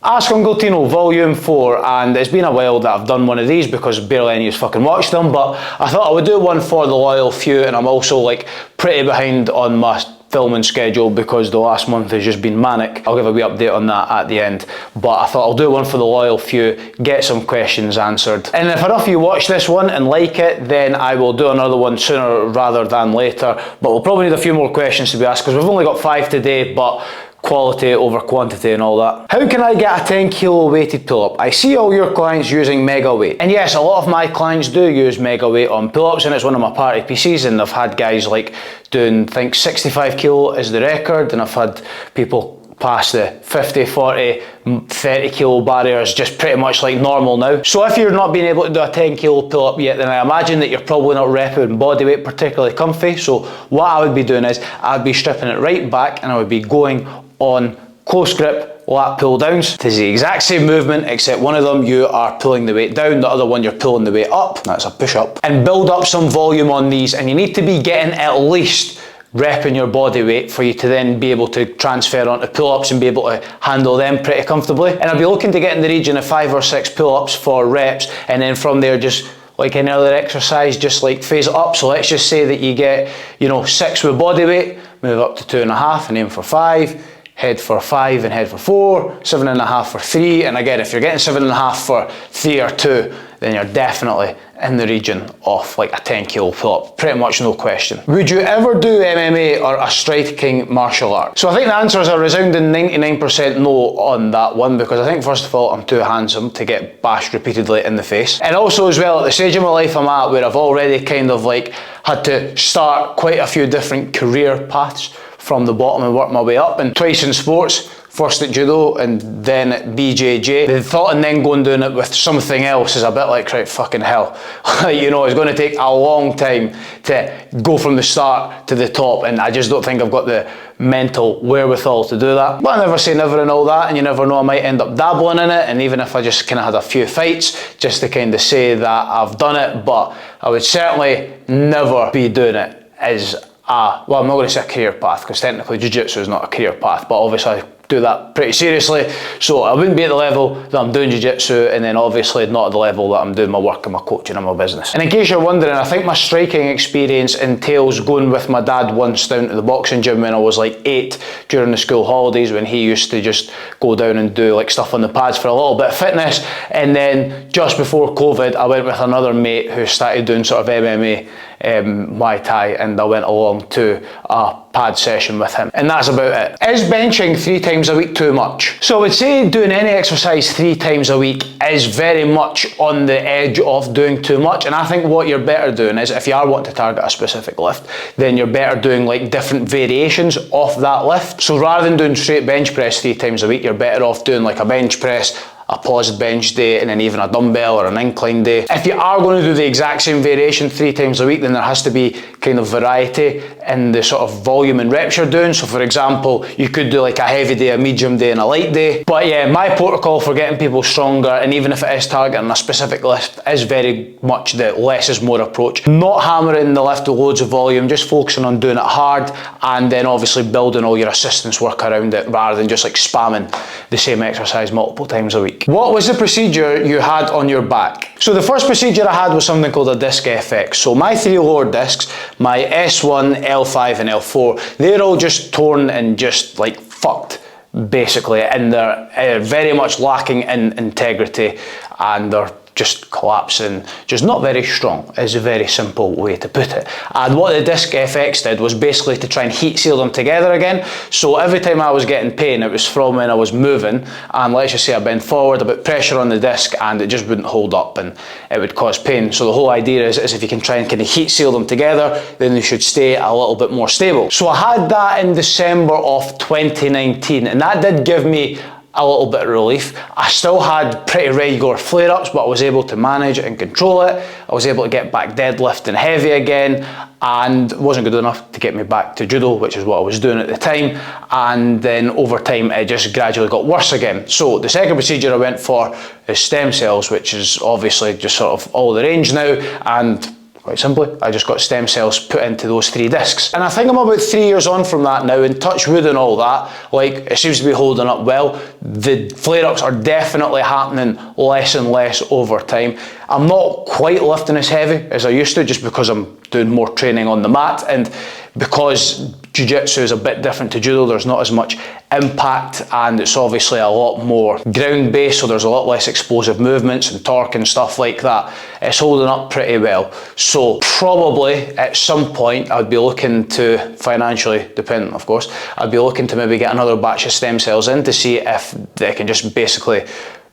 Ask Uncle Tino Volume 4, and it's been a while that I've done one of these because barely any of you fucking watched them, but I thought I would do one for the loyal few, and I'm also like pretty behind on my filming schedule because the last month has just been manic. I'll give a wee update on that at the end, but I thought I'll do one for the loyal few, get some questions answered. And if enough of you watch this one and like it, then I will do another one sooner rather than later, but we'll probably need a few more questions to be asked because we've only got 5 today, but quality over quantity and all that. How can I get a 10 kilo weighted pull-up? I see all your clients using mega weight. And yes, a lot of my clients do use mega weight on pull-ups, and it's one of my party PCs, and I've had guys like doing, I think 65 kilo is the record, and I've had people past the 50, 40, 30 kilo barriers just pretty much like normal now. So if you're not being able to do a 10 kilo pull up yet, then I imagine that you're probably not repping body weight particularly comfy. So what I would be doing is I'd be stripping it right back and I would be going on close grip lat pull downs. It is the exact same movement except one of them you are pulling the weight down, the other one you're pulling the weight up. That's a push up. And build up some volume on these, and you need to be getting at least repping your body weight for you to then be able to transfer onto pull-ups and be able to handle them pretty comfortably. And I'll be looking to get in the region of 5 or 6 pull-ups for reps, and then from there, just like any other exercise, just like phase it up. So let's just say that you get, 6 with body weight, move up to 2.5 and aim for 5, head for 5 and head for 4, 7.5 for 3, and again, if you're getting 7.5 for 3 or 2, then you're definitely in the region of like a 10 kilo pull-up, pretty much no question. Would you ever do MMA or a striking martial art? So I think the answer is a resounding 99% no on that one, because I think first of all, I'm too handsome to get bashed repeatedly in the face. And also as well, at the stage of my life I'm at where I've already kind of like had to start quite a few different career paths from the bottom and work my way up, and twice in sports, first at judo and then at BJJ. The thought and then going doing it with something else is a bit like, right, fucking hell. It's going to take a long time to go from the start to the top, and I just don't think I've got the mental wherewithal to do that. But I never say never and all that, and you never know, I might end up dabbling in it, and even if I just kind of had a few fights just to kind of say that I've done it, but I would certainly never be doing it as well, I'm not going to say a career path, because technically jiu-jitsu is not a career path, but obviously I do that pretty seriously, so I wouldn't be at the level that I'm doing jiu-jitsu, and then obviously not at the level that I'm doing my work and my coaching and my business. And in case you're wondering, I think my striking experience entails going with my dad once down to the boxing gym when I was like 8 during the school holidays, when he used to just go down and do like stuff on the pads for a little bit of fitness. And then just before COVID, I went with another mate who started doing sort of MMA, Muay Thai, and I went along to a pad session with him, and that's about it. Is benching 3 times a week too much? So I would say doing any exercise 3 times a week is very much on the edge of doing too much, and I think what you're better doing is, if you are wanting to target a specific lift, then you're better doing like different variations of that lift. So rather than doing straight bench press 3 times a week, you're better off doing like a bench press, a paused bench day, and then even a dumbbell or an incline day. If you are going to do the exact same variation 3 times a week, then there has to be kind of variety in the sort of volume and reps you're doing. So for example, you could do like a heavy day, a medium day, and a light day. But yeah, my protocol for getting people stronger, and even if it is targeting a specific lift, is very much the less is more approach. Not hammering the lift with loads of volume, just focusing on doing it hard, and then obviously building all your assistance work around it, rather than just like spamming the same exercise multiple times a week. What was the procedure you had on your back? So the first procedure I had was something called a disc FX. So my 3 lower discs, my S1, L5 and L4, they're all just torn and just like fucked, basically, and they're very much lacking in integrity, and they're just collapsing, just not very strong, is a very simple way to put it. And what the disc FX did was basically to try and heat seal them together again. So every time I was getting pain, it was from when I was moving, and let's just say I bent forward, a bit pressure on the disc, and it just wouldn't hold up and it would cause pain. So the whole idea is if you can try and kind of heat seal them together, then they should stay a little bit more stable. So I had that in December of 2019, and that did give me a little bit of relief. I still had pretty regular flare-ups, but I was able to manage it and control it. I was able to get back deadlifting heavy again, and it wasn't good enough to get me back to judo, which is what I was doing at the time. And then over time, it just gradually got worse again. So the second procedure I went for is stem cells, which is obviously just sort of all the rage now, and Quite simply, I just got stem cells put into those 3 discs. And I think I'm about 3 years on from that now, and touch wood and all that, like, it seems to be holding up well. The flare-ups are definitely happening less and less over time. I'm not quite lifting as heavy as I used to, just because I'm doing more training on the mat, and because jiu-jitsu is a bit different to judo, there's not as much impact, and it's obviously a lot more ground based, so there's a lot less explosive movements and torque and stuff like that. It's holding up pretty well. So probably at some point I'd be looking to, financially dependent of course, I'd be looking to maybe get another batch of stem cells in to see if they can just basically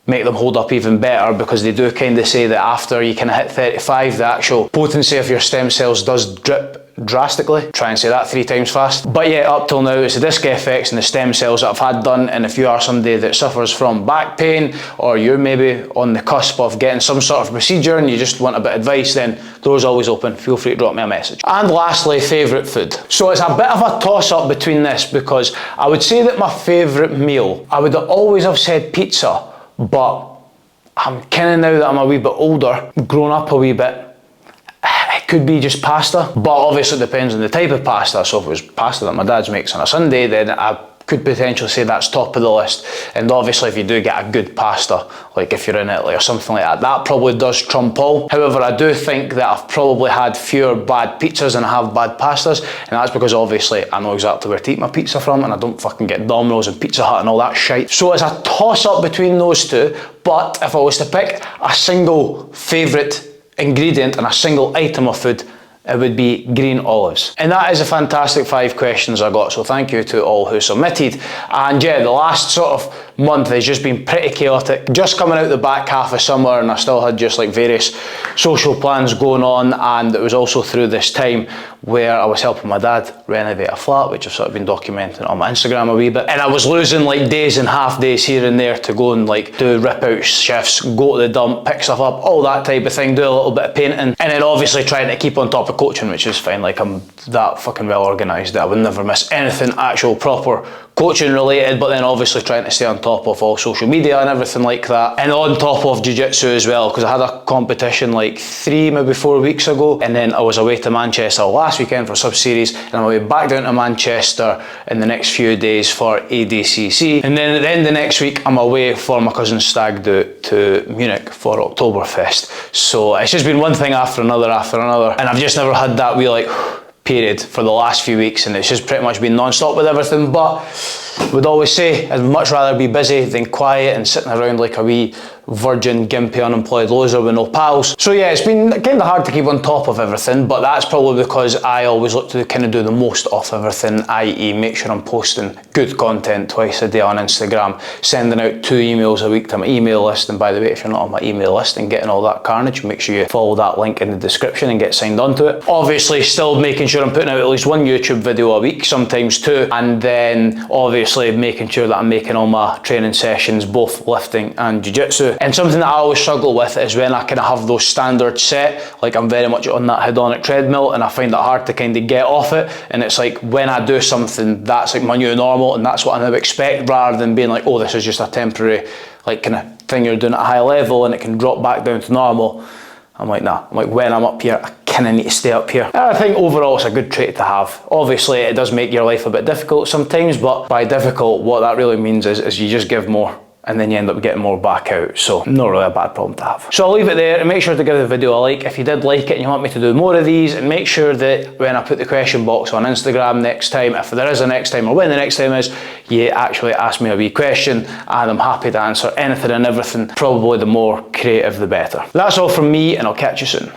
make them hold up even better, because they do kind of say that after you kind of hit 35, the actual potency of your stem cells does drip drastically. Try and say that 3 times fast. But yeah, up till now it's the disc FX and the stem cells that I've had done, and if you are somebody that suffers from back pain, or you're maybe on the cusp of getting some sort of procedure and you just want a bit of advice, then door's always open. Feel free to drop me a message. And lastly, favourite food. So it's a bit of a toss-up between this, because I would say that my favourite meal, I would always have said pizza, but I'm kind of, now that I'm a wee bit older, grown up a wee bit, it could be just pasta, but obviously it depends on the type of pasta. So if it was pasta that my dad's makes on a Sunday, then I could potentially say that's top of the list. And obviously if you do get a good pasta, like if you're in Italy or something like that, that probably does trump all. However, I do think that I've probably had fewer bad pizzas than I have bad pastas, and that's because obviously I know exactly where to eat my pizza from, and I don't fucking get Domino's and Pizza Hut and all that shite. So it's a toss up between those two, but if I was to pick a single favourite ingredient and a single item of food, it would be green olives. And that is a fantastic 5 questions I got, so thank you to all who submitted. And yeah, the last sort of month has just been pretty chaotic. Just coming out the back half of summer, and I still had just like various social plans going on, and it was also through this time where I was helping my dad renovate a flat, which I've sort of been documenting on my Instagram a wee bit, and I was losing like days and half days here and there to go and like do rip out shifts, go to the dump, pick stuff up, all that type of thing, do a little bit of painting, and then obviously trying to keep on top of coaching, which is fine. Like, I'm that fucking well organised that I would never miss anything actual proper coaching related, but then obviously trying to stay on top of all social media and everything like that, and on top of jiu-jitsu as well, because I had a competition like 3, maybe 4 weeks ago, and then I was away to Manchester last weekend for sub-series, and I'm away back down to Manchester in the next few days for ADCC, and then at the end of next week I'm away for my cousin's stag do to Munich for Oktoberfest. So it's just been one thing after another, and I've just never had that wee like period for the last few weeks, and it's just pretty much been non-stop with everything. But I would always say I'd much rather be busy than quiet and sitting around like a wee virgin, gimpy, unemployed loser with no pals. So yeah, it's been kind of hard to keep on top of everything, but that's probably because I always look to kind of do the most of everything, i.e. make sure I'm posting good content twice a day on Instagram, sending out 2 emails a week to my email list. And by the way, if you're not on my email list and getting all that carnage, make sure you follow that link in the description and get signed onto it. Obviously still making sure I'm putting out at least 1 YouTube video a week, sometimes 2, and then obviously making sure that I'm making all my training sessions, both lifting and jiu-jitsu. And something that I always struggle with is when I kind of have those standards set, like I'm very much on that hedonic treadmill, and I find it hard to kind of get off it. And it's like when I do something that's like my new normal, and that's what I now expect, rather than being like, oh, this is just a temporary like kind of thing you're doing at a high level and it can drop back down to normal. I'm like, nah, I'm like, when I'm up here, I kind of need to stay up here. And I think overall it's a good trait to have. Obviously it does make your life a bit difficult sometimes, but by difficult, what that really means is you just give more, and then you end up getting more back out. So not really a bad problem to have. So I'll leave it there, and make sure to give the video a like if you did like it and you want me to do more of these, and make sure that when I put the question box on Instagram next time, if there is a next time or when the next time is, you actually ask me a wee question, and I'm happy to answer anything and everything. Probably the more creative the better. That's all from me, and I'll catch you soon.